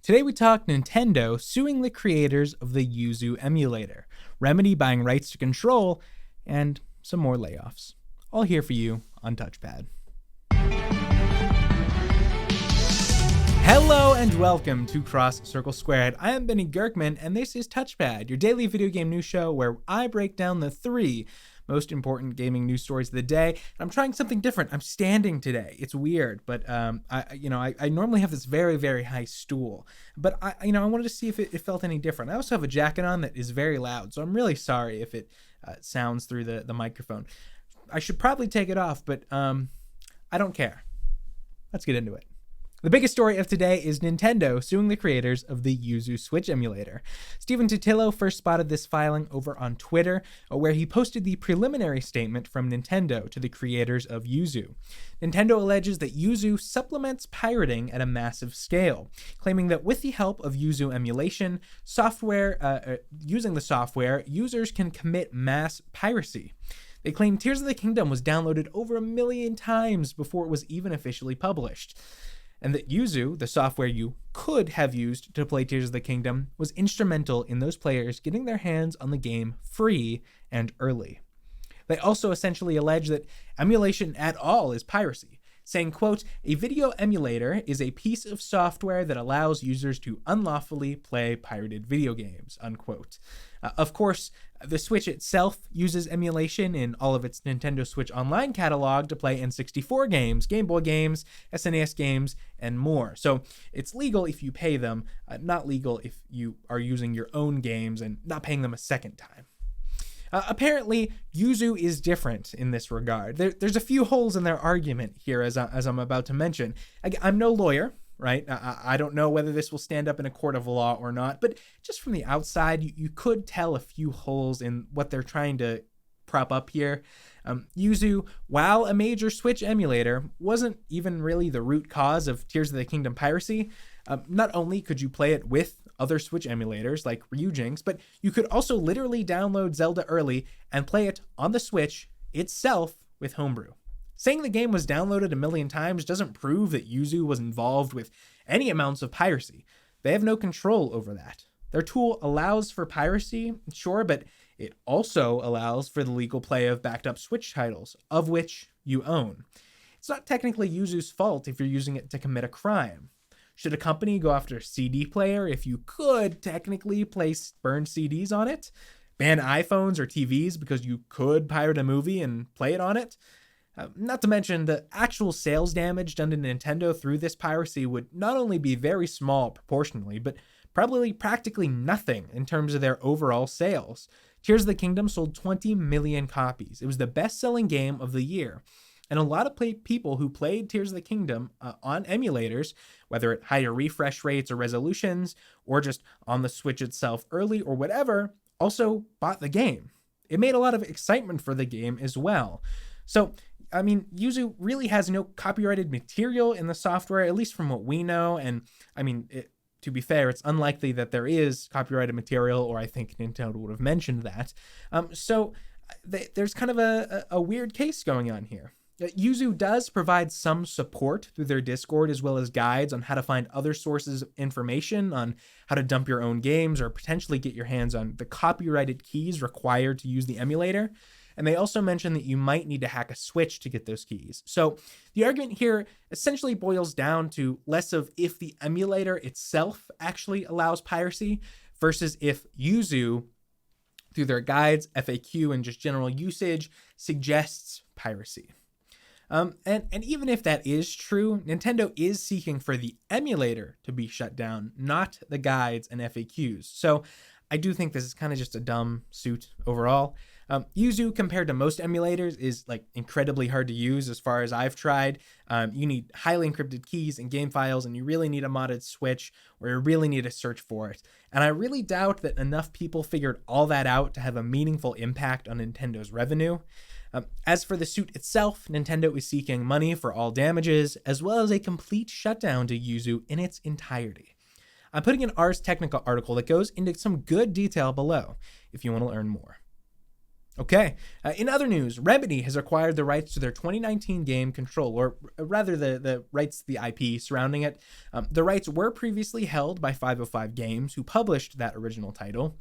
Today we talk Nintendo suing the creators of the Yuzu emulator, Remedy buying rights to Control, and some more layoffs. All here for you on TouchPad. Hello and welcome to Cross Circle Squared. I am Benny Gerkman and this is TouchPad, your daily video game news show where I break down the three most important gaming news stories of the day. And I'm trying something different. I'm standing today. It's weird, but I normally have this very, very high stool, but I wanted to see if it felt any different. I also have a jacket on that is very loud, so I'm really sorry if it sounds through the microphone. I should probably take it off, but I don't care. Let's get into it. The biggest story of today is Nintendo suing the creators of the Yuzu Switch emulator. Stephen Totilo first spotted this filing over on Twitter, where he posted the preliminary statement from Nintendo to the creators of Yuzu. Nintendo alleges that Yuzu supplements pirating at a massive scale, claiming that with the help of Yuzu emulation using the software, users can commit mass piracy. They claim Tears of the Kingdom was downloaded over 1 million times before it was even officially published, and that Yuzu, the software you could have used to play Tears of the Kingdom, was instrumental in those players getting their hands on the game free and early. They also essentially allege that emulation at all is piracy, saying, quote, "A video emulator is a piece of software that allows users to unlawfully play pirated video games," unquote. Of course, the Switch itself uses emulation in all of its Nintendo Switch Online catalog to play N64 games, Game Boy games, SNES games, and more. So it's legal if you pay them, not legal if you are using your own games and not paying them a second time. Apparently, Yuzu is different in this regard. There's a few holes in their argument here, as I'm about to mention. I'm no lawyer, right? I don't know whether this will stand up in a court of law or not, but just from the outside, you could tell a few holes in what they're trying to prop up here. Yuzu, while a major Switch emulator, wasn't even really the root cause of Tears of the Kingdom piracy. Not only could you play it with other Switch emulators like Ryujinx, but you could also literally download Zelda early and play it on the Switch itself with Homebrew. Saying the game was downloaded 1 million times doesn't prove that Yuzu was involved with any amounts of piracy. They have no control over that. Their tool allows for piracy, sure, but it also allows for the legal play of backed up Switch titles, of which you own. It's not technically Yuzu's fault if you're using it to commit a crime. Should a company go after a CD player if you could technically place burned CDs on it? Ban iPhones or TVs because you could pirate a movie and play it on it? Not to mention the actual sales damage done to Nintendo through this piracy would not only be very small proportionally, but probably practically nothing in terms of their overall sales. Tears of the Kingdom sold 20 million copies. It was the best-selling game of the year. And a lot of people who played Tears of the Kingdom on emulators, whether at higher refresh rates or resolutions, or just on the Switch itself early or whatever, also bought the game. It made a lot of excitement for the game as well. So, Yuzu really has no copyrighted material in the software, at least from what we know. And to be fair, it's unlikely that there is copyrighted material, or I think Nintendo would have mentioned that. There's kind of a weird case going on here. Yuzu does provide some support through their Discord, as well as guides on how to find other sources of information on how to dump your own games or potentially get your hands on the copyrighted keys required to use the emulator. And they also mention that you might need to hack a Switch to get those keys. So the argument here essentially boils down to less of if the emulator itself actually allows piracy versus if Yuzu, through their guides, FAQ, and just general usage, suggests piracy. And even if that is true, Nintendo is seeking for the emulator to be shut down, not the guides and FAQs. So I do think this is kind of just a dumb suit overall. Yuzu, compared to most emulators, is incredibly hard to use as far as I've tried. You need highly encrypted keys and game files, and you really need a modded Switch, or you really need to search for it. And I really doubt that enough people figured all that out to have a meaningful impact on Nintendo's revenue. As for the suit itself, Nintendo is seeking money for all damages, as well as a complete shutdown to Yuzu in its entirety. I'm putting an Ars Technica article that goes into some good detail below if you want to learn more. Okay. In other news, Remedy has acquired the rights to their 2019 game Control, or rather the rights to the IP surrounding it. The rights were previously held by 505 Games, who published that original title.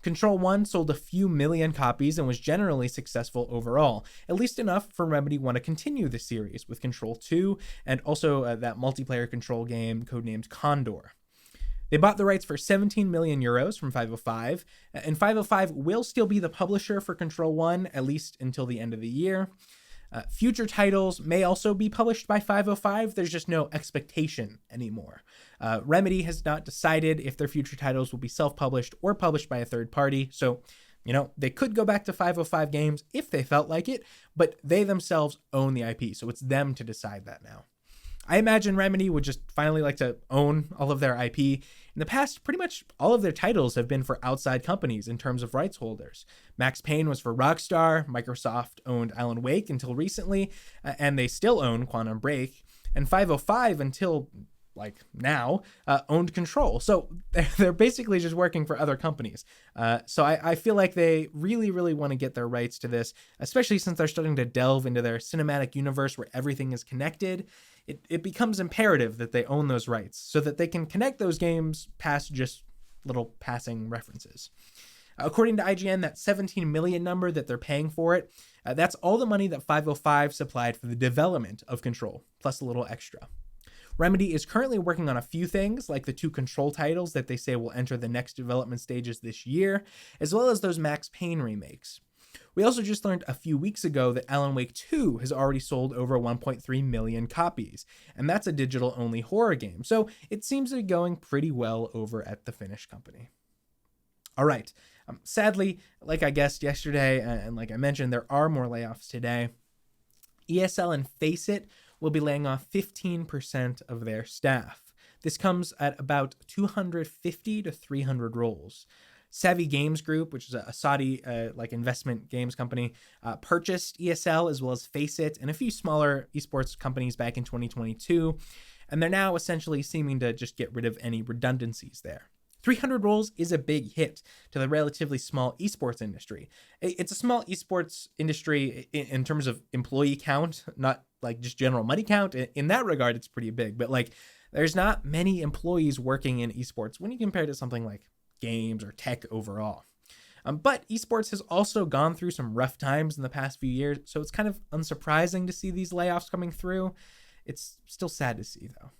Control 1 sold a few million copies and was generally successful overall, at least enough for Remedy want to continue the series with Control 2 and also that multiplayer Control game codenamed Condor. They bought the rights for 17 million euros from 505, and 505 will still be the publisher for Control 1, at least until the end of the year. Future titles may also be published by 505. There's just no expectation anymore. Remedy has not decided if their future titles will be self-published or published by a third party, so they could go back to 505 Games if they felt like it, but they themselves own the IP, so it's them to decide that now. I imagine Remedy would just finally like to own all of their IP. In the past, pretty much all of their titles have been for outside companies in terms of rights holders. Max Payne was for Rockstar, Microsoft owned Alan Wake until recently, and they still own Quantum Break, and 505 until now owned Control. So they're basically just working for other companies. So I feel like they really, really want to get their rights to this, especially since they're starting to delve into their cinematic universe where everything is connected. It becomes imperative that they own those rights so that they can connect those games past just little passing references. According to IGN, that 17 million number that they're paying for it, that's all the money that 505 supplied for the development of Control, plus a little extra. Remedy is currently working on a few things, like the 2 Control titles that they say will enter the next development stages this year, as well as those Max Payne remakes. We also just learned a few weeks ago that Alan Wake 2 has already sold over 1.3 million copies, and that's a digital-only horror game, so it seems to be going pretty well over at the Finnish company. All right, sadly, like I guessed yesterday, and like I mentioned, there are more layoffs today. ESL and Faceit will be laying off 15% of their staff. This comes at about 250 to 300 roles. Savvy Games Group, which is a Saudi investment games company, purchased ESL as well as Faceit and a few smaller esports companies back in 2022, and they're now essentially seeming to just get rid of any redundancies there. 300 roles is a big hit to the relatively small esports industry. It's a small esports industry in terms of employee count, not like just general money count. In that regard, it's pretty big, but there's not many employees working in esports when you compare it to something like games or tech overall. But esports has also gone through some rough times in the past few years, so it's kind of unsurprising to see these layoffs coming through. It's still sad to see, though.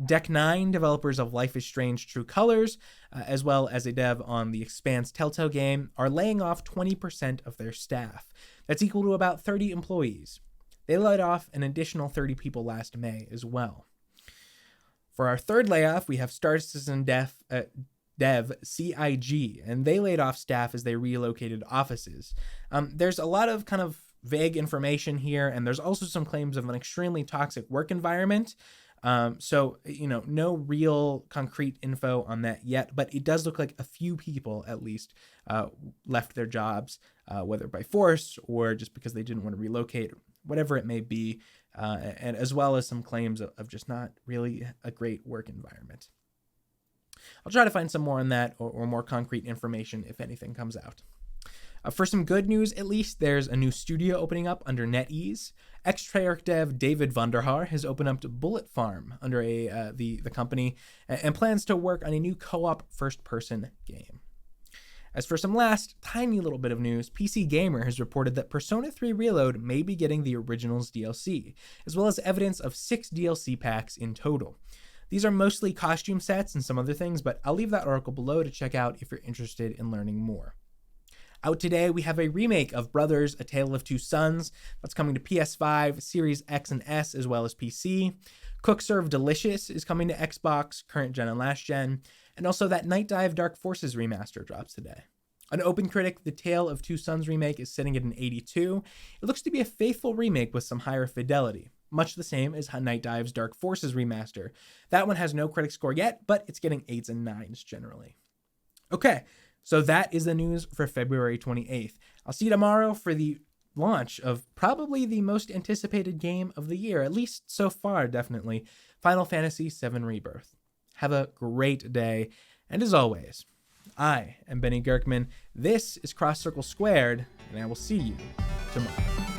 Deck 9, developers of Life is Strange True Colors, as well as a dev on the Expanse Telltale game, are laying off 20% of their staff. That's equal to about 30 employees. They laid off an additional 30 people last May as well. For our third layoff, we have Star Citizen Dev CIG, and they laid off staff as they relocated offices. There's a lot of kind of vague information here, and there's also some claims of an extremely toxic work environment. So no real concrete info on that yet, but it does look like a few people at least left their jobs, whether by force or just because they didn't want to relocate, whatever it may be, and as well as some claims of just not really a great work environment. I'll try to find some more on that or more concrete information if anything comes out. For some good news, at least, there's a new studio opening up under NetEase. Ex-Treyarch dev David Vonderhaar has opened up to Bullet Farm under the company and plans to work on a new co-op first-person game. As for some last tiny little bit of news, PC Gamer has reported that Persona 3 Reload may be getting the Originals DLC, as well as evidence of 6 DLC packs in total. These are mostly costume sets and some other things, but I'll leave that article below to check out if you're interested in learning more. Out today, we have a remake of Brothers: A Tale of Two Sons that's coming to PS5, Series X and S, as well as PC. Cook Serve Delicious is coming to Xbox, current gen and last gen, and also that Night Dive Dark Forces remaster drops today. On OpenCritic, the Tale of Two Sons remake is sitting at an 82. It looks to be a faithful remake with some higher fidelity, much the same as Night Dive's Dark Forces remaster. That one has no critic score yet, but it's getting 8s and 9s generally. Okay, so that is the news for February 28th. I'll see you tomorrow for the launch of probably the most anticipated game of the year, at least so far, definitely, Final Fantasy VII Rebirth. Have a great day, and as always, I am Benny Gerkman. This is Cross Circle Squared, and I will see you tomorrow.